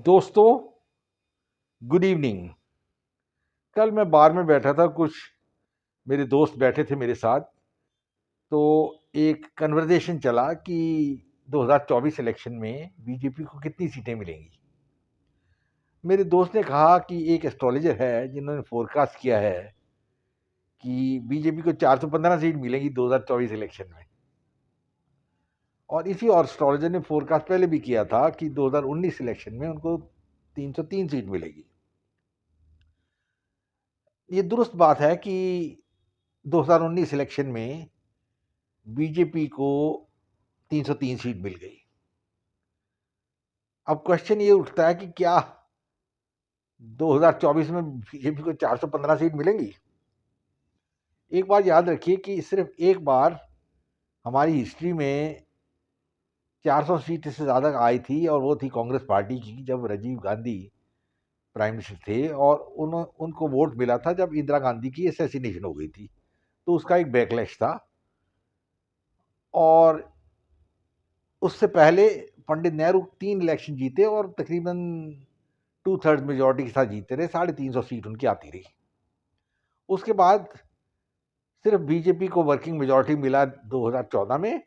दोस्तों, good evening. कल मैं बार में बैठा था, कुछ मेरे दोस्त बैठे थे मेरे साथ। तो एक कन्वर्सेशन चला कि 2024 इलेक्शन में बीजेपी को कितनी सीटें मिलेंगी। मेरे दोस्त ने कहा कि एक एस्ट्रोलॉजर है जिन्होंने फोरकास्ट किया है कि बीजेपी को 415 सीट मिलेंगी 2024 इलेक्शन में। और इसी और एस्ट्रोलॉजर ने फोरकास्ट पहले भी किया था कि 2019 इलेक्शन में उनको 303 सीट मिलेगी। ये दुरुस्त बात है कि 2019 इलेक्शन में बीजेपी को 303 सीट मिल गई। अब क्वेश्चन ये उठता है कि क्या 2024 में बीजेपी को 415 सीट मिलेंगी। एक बात याद रखिए कि सिर्फ एक बार हमारी हिस्ट्री में 400 सीट से ज़्यादा आई थी, और वो थी कांग्रेस पार्टी की, जब राजीव गांधी प्राइम मिनिस्टर थे और उनको वोट मिला था जब इंदिरा गांधी की असैसिनेशन हो गई थी। तो उसका एक बैकलैश था। और उससे पहले पंडित नेहरू 3 इलेक्शन जीते और तकरीबन 2/3 मेजोरिटी के साथ जीते रहे। 350 सीट उनकी आती रही। उसके बाद सिर्फ बीजेपी को वर्किंग मेजोरिटी मिला 2014 में,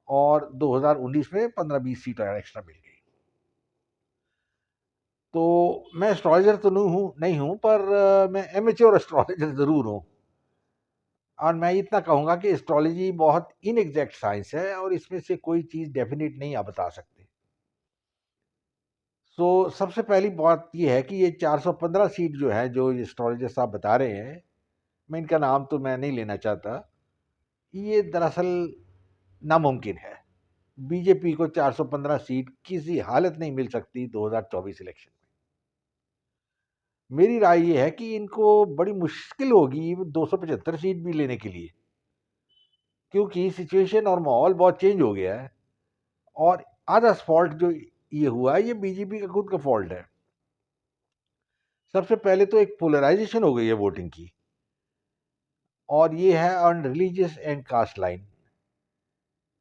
और 2019 में 15-20 सीट एक्स्ट्रा मिल गई। तो मैं एस्ट्रोलॉजर तो नहीं हूं, पर मैं एमेच्योर एस्ट्रोलॉजर जरूर हूं। और मैं इतना कहूंगा कि एस्ट्रोलॉजी बहुत इनएग्जैक्ट साइंस है और इसमें से कोई चीज डेफिनेट नहीं आप बता सकते। तो सबसे पहली बात यह है कि ये 415 सीट जो है, जो एस्ट्रोलॉजर साहब बता रहे हैं, मैं इनका नाम तो मैं नहीं लेना चाहता, ये दरअसल नामुमकिन है। बीजेपी को 415 सीट किसी हालत नहीं मिल सकती 2024 इलेक्शन में। मेरी राय ये है कि इनको बड़ी मुश्किल होगी 275 सीट भी लेने के लिए, क्योंकि सिचुएशन और माहौल बहुत चेंज हो गया है। और आधा फॉल्ट जो ये हुआ है, ये बीजेपी का खुद का फॉल्ट है। सबसे पहले तो एक पोलराइजेशन हो गई है वोटिंग की, और ये है on religious and caste line.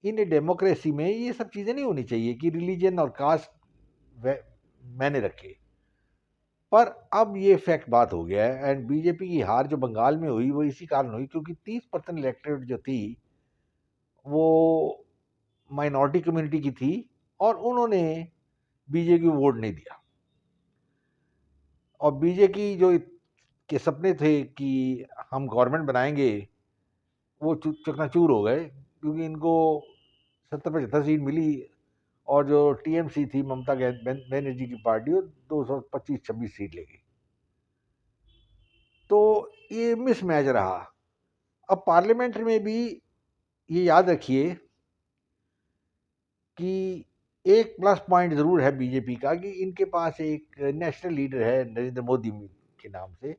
In democracy में ये सब चीजें नहीं होनी चाहिए कि रिलीजन और कास्ट मैंने रखे। पर अब ये फैक्ट बात हो गया है। एंड बीजेपी की हार जो बंगाल में हुई वो इसी कारण हुई क्योंकि 30% इलेक्टेड जो थी वो माइनॉरिटी कम्युनिटी की थी, और उन्होंने बीजेपी को वोट नहीं दिया। और बीजेपी जो के सपने थे कि हम गवर्नमेंट बनाएंगे, वो चकनाचूर हो गए, क्योंकि इनको 70-75 सीट मिली। और जो टीएमसी थी, ममता बनर्जी की पार्टी, वो 225-26 सीट ले गई। तो ये मिसमैच रहा। अब पार्लियामेंट में भी ये याद रखिए कि एक प्लस पॉइंट जरूर है बीजेपी का कि इनके पास एक नेशनल लीडर है नरेंद्र मोदी के नाम से,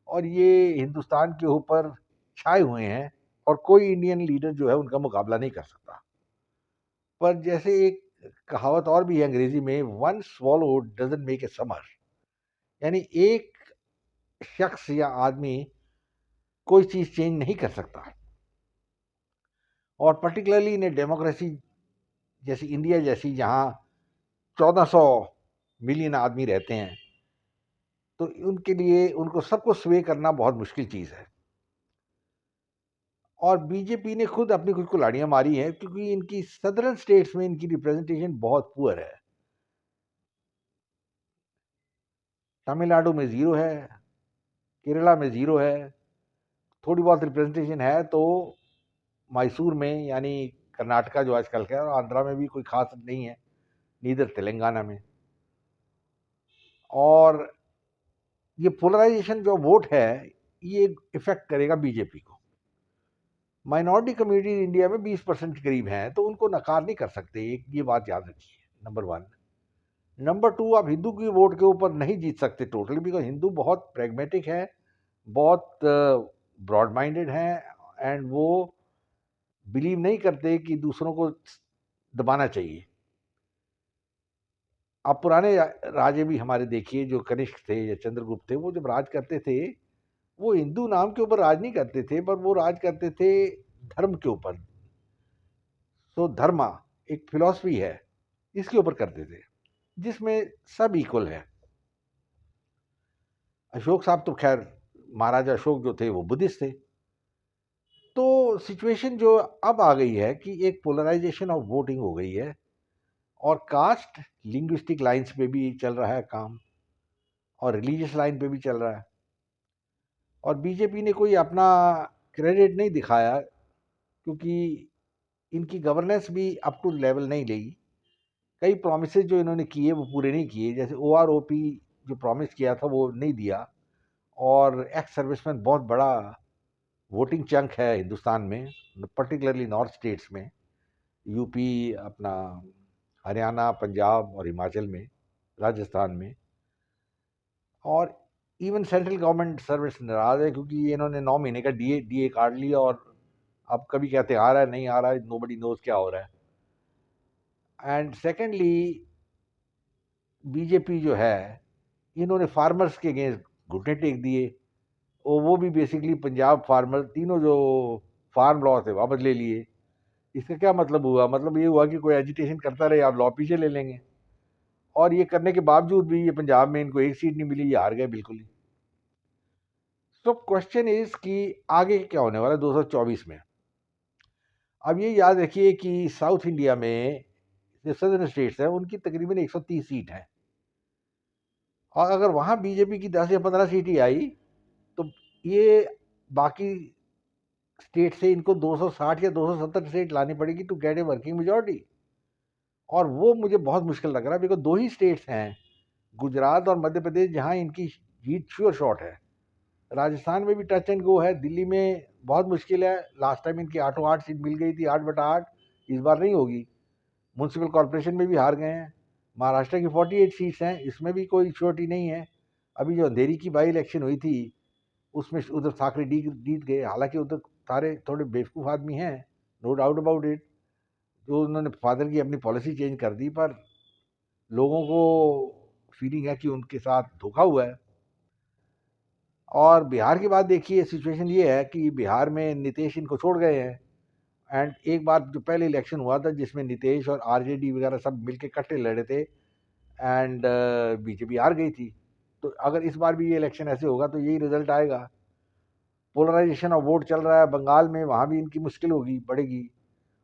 और ये हिंदुस्तान के ऊपर छाए हुए हैं, और कोई इंडियन लीडर जो है उनका मुकाबला नहीं कर सकता। पर जैसे एक कहावत और भी है अंग्रेजी में, one swallow doesn't make a summer. यानी एक शख्स या आदमी कोई चीज चेंज नहीं कर सकता। और पर्टिकुलरली इन डेमोक्रेसी जैसी इंडिया जैसी, जहां 1400 मिलियन आदमी रहते हैं, तो उनके लिए उनको सबको स्वे करना बहुत मुश्किल चीज है। और बीजेपी ने खुद अपनी कुछ कुल्हाड़ियां मारी हैं, क्योंकि इनकी सदर्न स्टेट्स में इनकी रिप्रेजेंटेशन बहुत पुअर है। तमिलनाडु में जीरो है, केरला में जीरो है। थोड़ी बहुत रिप्रेजेंटेशन है तो मैसूर में, यानी कर्नाटका जो आजकल का है, और आंध्रा में भी कोई खास नहीं है, नीदर तेलंगाना में। और ये पोलराइजेशन जो वोट है, ये इफेक्ट करेगा बीजेपी को। माइनॉरिटी कम्युनिटी इंडिया में 20% के करीब हैं, तो उनको नकार नहीं कर सकते। एक ये बात याद रखिए, नंबर 1। नंबर 2, आप हिंदू की वोट के ऊपर नहीं जीत सकते टोटली, बिकॉज हिंदू बहुत प्रेगमेटिक है, बहुत ब्रॉड माइंडेड हैं, एंड वो बिलीव नहीं करते कि दूसरों को दबाना चाहिए। आप पुराने राजे भी हमारे देखिए, जो कनिष्क थे या चंद्रगुप्त थे, वो जब राज करते थे, वो हिंदू नाम के ऊपर राज नहीं करते थे, पर वो राज करते थे धर्म के ऊपर। तो धर्मा एक फिलॉसफी है, इसके ऊपर करते थे। जिसमें सब इक्वल है। अशोक साहब तो खैर, महाराजा अशोक जो थे वो बुद्धिस्ट थे। तो सिचुएशन जो अब आ गई है कि एक पोलराइजेशन ऑफ वोटिंग हो गई है, और कास्ट लिंग्विस्टिक लाइंस पे भी चल रहा है काम, और रिलीजियस लाइन पे भी चल रहा है। और बीजेपी ने कोई अपना क्रेडिट नहीं दिखाया, क्योंकि इनकी गवर्नेंस भी अप टू लेवल नहीं रही। कई प्रोमिसेस जो इन्होंने किए वो पूरे नहीं किए, जैसे ओआरओपी जो प्रॉमिस किया था वो नहीं दिया। और एक्स सर्विसमैन बहुत बड़ा वोटिंग चंक है हिंदुस्तान में, पर्टिकुलरली नॉर्थ स्टेट्स में, यूपी, अपना हरियाणा, पंजाब और हिमाचल में, राजस्थान में। और इवन सेंट्रल गवर्नमेंट सर्विस नाराज है, क्योंकि इन्होंने 9 महीने का डीए काट लिया, और अब कभी कहते हैं आ रहा है, नहीं आ रहा है, नोबडी नोज क्या हो रहा है। एंड सेकेंडली, बीजेपी जो है, इन्होंने फार्मर्स के अगेंस्ट घुटने टेक दिए, और वो भी बेसिकली पंजाब फार्मर, तीनों जो फार्म लॉ थे वापस ले लिए। इसका क्या मतलब हुआ? मतलब ये हुआ कि कोई एजिटेशन करता रहे, आप लॉ पीछे ले लेंगे। और ये करने के बावजूद भी ये पंजाब में इनको एक सीट नहीं मिली, ये हार गए बिल्कुल ही। तो क्वेश्चन इज कि आगे क्या होने वाला है 2024 में। अब ये याद रखिए कि साउथ इंडिया में जो सदर्न स्टेट्स हैं उनकी तकरीबन 130 सीट है, और अगर वहां बीजेपी की 10 या 15 सीट ही आई, तो ये बाकी स्टेट से इनको 260 या 270 सीट लानी पड़ेगी to get a working majority. और वो मुझे बहुत मुश्किल लग रहा है, बिकॉज दो ही स्टेट्स हैं, गुजरात और मध्य प्रदेश, जहां इनकी जीत श्योर शॉट है। राजस्थान में भी टच एंड गो है, दिल्ली में बहुत मुश्किल है। लास्ट टाइम इनकी 8 सीट मिल गई थी, 8/8, इस बार नहीं होगी। म्यूनसिपल कॉरपोरेशन में भी हार गए हैं। महाराष्ट्र की 48 सीट्स हैं, इसमें भी कोई श्योरिटी नहीं है। अभी जो अंधेरी की बाई इलेक्शन हुई थी, उसमें उधर ठाकरे जीत गए, हालांकि उधर सारे थोड़े बेवकूफ़ आदमी हैं, नो डाउट अबाउट इट, जो उन्होंने फादर की अपनी पॉलिसी चेंज कर दी, पर लोगों को फीलिंग है कि उनके साथ धोखा हुआ है। और बिहार की बात देखिए, सिचुएशन ये है कि बिहार में नीतीश इनको छोड़ गए हैं। एंड एक बार जो पहले इलेक्शन हुआ था, जिसमें नीतीश और आरजेडी वगैरह सब मिलके कट्टे लड़े थे, एंड बीजेपी हार गई थी। तो अगर इस बार भी ये इलेक्शन ऐसे होगा तो यही रिजल्ट आएगा। पोलराइजेशन ऑफ वोट चल रहा है बंगाल में, वहाँ भी इनकी मुश्किल होगी, बढ़ेगी।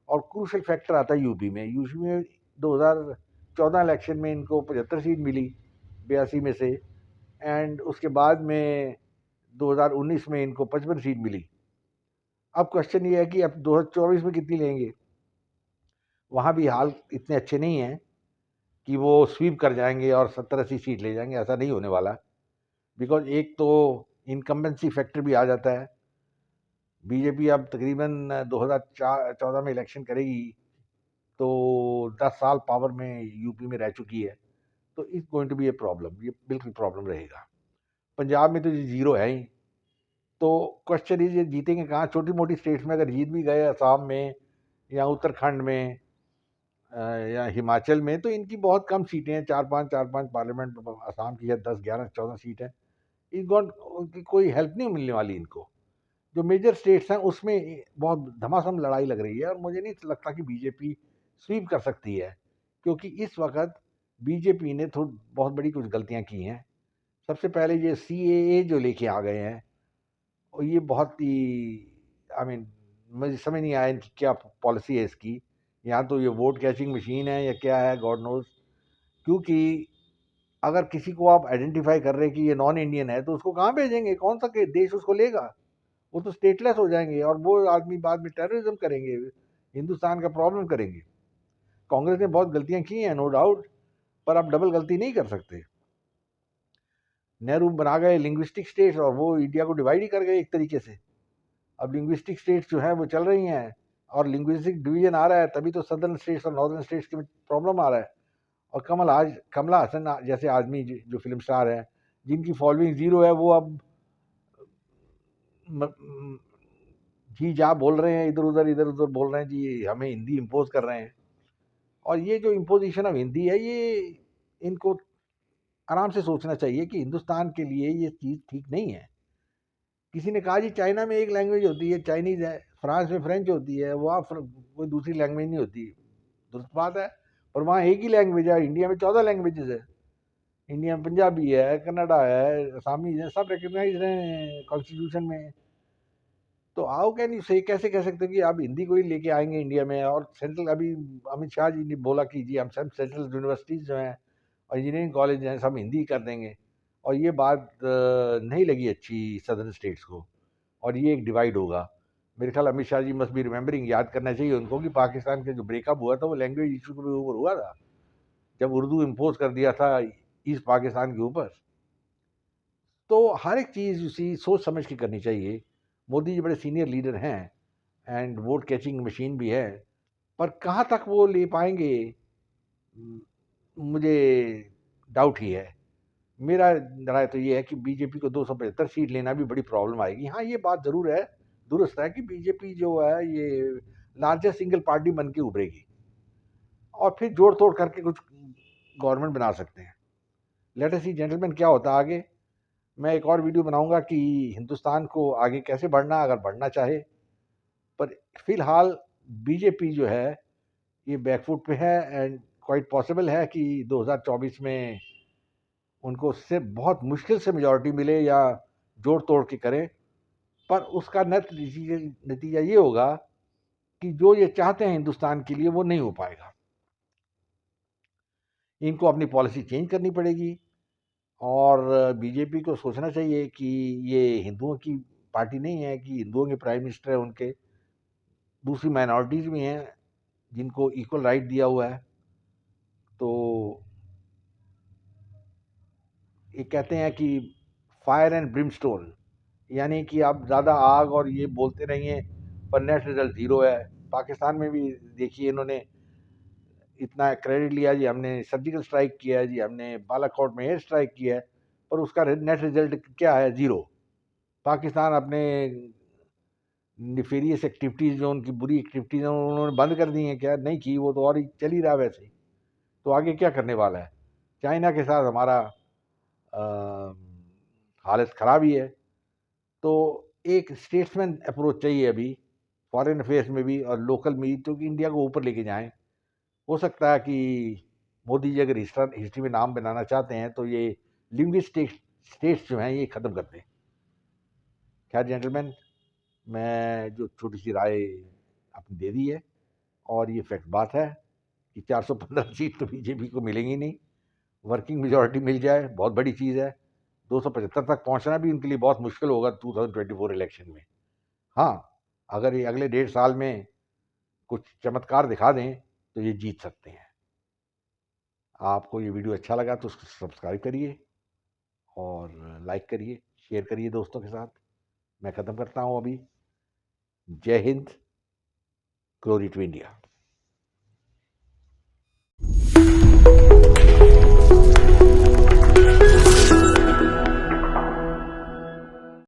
और क्रूशल फैक्टर आता है यूपी में। यूपी में 2014 इलेक्शन में इनको 75 सीट मिली 82 में से, एंड उसके बाद में 2019 में इनको 55 सीट मिली। अब क्वेश्चन ये है कि अब 2024 में कितनी लेंगे। वहाँ भी हाल इतने अच्छे नहीं हैं कि वो स्वीप कर जाएंगे और 70-80 सीट ले जाएंगे, ऐसा नहीं होने वाला। बिकॉज एक तो इनकम्बेंसी फैक्टर भी आ जाता है। बीजेपी अब तकरीबन 2014 में इलेक्शन करेगी, तो 10 साल पावर में यूपी में रह चुकी है, तो it's going to be a problem, ये बिल्कुल प्रॉब्लम रहेगा। पंजाब में तो ये जीरो है ही। तो क्वेश्चन इज, ये जीतेंगे कहाँ? छोटी मोटी स्टेट्स में अगर जीत भी गए, असम में या उत्तराखंड में, या हिमाचल में, तो इनकी बहुत कम सीटें हैं, 4-5 पार्लियामेंट। असम की है 10, 11, 14 सीट है। इस गॉड की कोई हेल्प नहीं मिलने वाली इनको। जो मेजर स्टेट्स हैं उसमें बहुत धमासम लड़ाई लग रही है, और मुझे नहीं लगता कि बीजेपी स्वीप कर सकती है, क्योंकि इस वक्त बीजेपी ने थोड़ी बहुत बड़ी कुछ गलतियां की हैं। सबसे पहले ये सीएए जो लेके आ गए हैं, और ये बहुत ही, आई मीन, मुझे समझ नहीं आया इनकी क्या पॉलिसी है इसकी। या तो ये वोट कैचिंग मशीन है या क्या है, गॉड नोज। क्योंकि अगर किसी को आप आइडेंटिफाई कर रहे हैं कि ये नॉन इंडियन है, तो उसको कहाँ भेजेंगे? कौन सा देश उसको लेगा? वो तो स्टेटलेस हो जाएंगे, और वो आदमी बाद में टेररिज्म करेंगे, हिंदुस्तान का प्रॉब्लम करेंगे। कांग्रेस ने बहुत गलतियां की हैं, नो डाउट, पर आप डबल गलती नहीं कर सकते। नेहरू बना गए लिंग्विस्टिक स्टेट्स, और वो इंडिया को डिवाइड ही कर गए एक तरीके से। अब लिंग्विस्टिक स्टेट्स जो है वो चल रही हैं, और लिंग्विस्टिक डिवीजन आ रहा है, तभी तो सदर्न स्टेट्स और नॉर्दर्न स्टेट्स में प्रॉब्लम आ रहा है। और कमला हसन जैसे आदमी जो फिल्म स्टार है, जिनकी फॉलोइंग जीरो है, वो अब जी जा बोल रहे हैं, इधर उधर बोल रहे हैं जी, हमें हिंदी इम्पोज कर रहे हैं। और ये जो इम्पोजिशन ऑफ हिंदी है, ये इनको आराम से सोचना चाहिए कि हिंदुस्तान के लिए ये चीज़ ठीक नहीं है। किसी ने कहा जी चाइना में एक लैंग्वेज होती है, चाइनीज़ है, फ्रांस में फ्रेंच होती है, वहाँ कोई दूसरी लैंग्वेज नहीं होती। दुरुस्त बात है, और वहाँ एक ही लैंग्वेज है। इंडिया में 14 लैंग्वेजेस है। इंडिया में पंजाबी है, कन्नडा है, असामीज है, सब रिकग्नाइज हैं कॉन्स्टिट्यूशन में। तो हाउ कैन यू से, कैसे कह सकते हो कि आप हिंदी को ही लेके आएंगे इंडिया में? और सेंट्रल, अभी अमित शाह जी ने बोला कि जी हम सब सेंट्रल यूनिवर्सिटीज जो हैं और इंजीनियरिंग कॉलेज हैं सब हिंदी कर देंगे। और ये बात नहीं लगी अच्छी सदर्न स्टेट्स को, और ये एक डिवाइड होगा। मेरे ख्याल Amit Shah ji must be remembering, याद करना चाहिए उनको कि पाकिस्तान के जो ब्रेकअप हुआ था वो लैंग्वेज इशू के ऊपर हुआ था, जब उर्दू इम्पोज कर दिया था ईस्ट पाकिस्तान के ऊपर। तो हर एक चीज़ उसी सोच समझ के करनी चाहिए। मोदी जी बड़े सीनियर लीडर हैं एंड वोट कैचिंग मशीन भी है, पर कहाँ तक वो ले पाएंगे मुझे डाउट ही है। मेरा राय तो ये है कि बीजेपी को 275 सीट लेना भी बड़ी प्रॉब्लम आएगी। हाँ, ये बात ज़रूर है, दुरुस्त है कि बीजेपी जो है ये लार्जेस्ट सिंगल पार्टी बन के उभरेगी और फिर जोड़ तोड़ करके कुछ गवर्नमेंट बना सकते हैं। लेट अस सी जेंटलमैन क्या होता है आगे। मैं एक और वीडियो बनाऊंगा कि हिंदुस्तान को आगे कैसे बढ़ना, अगर बढ़ना चाहे। पर फिलहाल बीजेपी जो है ये बैकफुट पे है एंड क्वाइट पॉसिबल है कि 2024 में उनको सिर्फ बहुत मुश्किल से मेजॉरिटी मिले या जोड़ तोड़ के करें। पर उसका नेट नतीजा ये होगा कि जो ये चाहते हैं हिंदुस्तान के लिए वो नहीं हो पाएगा। इनको अपनी पॉलिसी चेंज करनी पड़ेगी और बीजेपी को सोचना चाहिए कि ये हिंदुओं की पार्टी नहीं है कि हिंदुओं के प्राइम मिनिस्टर है उनके, दूसरी माइनॉरिटीज भी हैं जिनको इक्वल राइट दिया हुआ है। तो ये कहते हैं कि फायर एंड ब्रिमस्टोन, यानी कि आप ज़्यादा आग और ये बोलते रहिए पर नेट रिजल्ट ज़ीरो है। पाकिस्तान में भी देखिए इन्होंने इतना क्रेडिट लिया जी हमने सर्जिकल स्ट्राइक किया है, जी हमने बालाकोट में एयर स्ट्राइक किया है, पर उसका नेट रिजल्ट क्या है? ज़ीरो। पाकिस्तान अपने निफेरियस एक्टिविटीज़ जो उनकी बुरी एक्टिविटीज़ हैं उन्होंने बंद कर दी हैं क्या? नहीं की, वो तो और ही चल ही रहा है वैसे ही। तो आगे क्या करने वाला है? चाइना के साथ हमारा हालत ख़राब ही है। तो एक स्टेट्समैन अप्रोच चाहिए अभी, फॉरेन अफेयर्स में भी और लोकल में भी, तो कि इंडिया को ऊपर लेके जाएं। हो सकता है कि मोदी जी अगर हिस्ट्री में नाम बनाना चाहते हैं तो ये लिंग्विस्टिक स्टेट्स जो हैं ये ख़त्म कर दें। खैर जेंटलमैन, मैं जो छोटी सी राय आपने दे दी है, और ये फैक्ट बात है कि 415 सीट तो बीजेपी को मिलेंगी नहीं। वर्किंग मेजॉरिटी मिल जाए बहुत बड़ी चीज़ है। 275 तक पहुंचना भी उनके लिए बहुत मुश्किल होगा 2024 इलेक्शन में। हाँ, अगर ये अगले 1.5 साल में कुछ चमत्कार दिखा दें तो ये जीत सकते हैं। आपको ये वीडियो अच्छा लगा तो उसको सब्सक्राइब करिए और लाइक करिए, शेयर करिए दोस्तों के साथ। मैं ख़त्म करता हूँ अभी। जय हिंद, ग्लोरी टू इंडिया।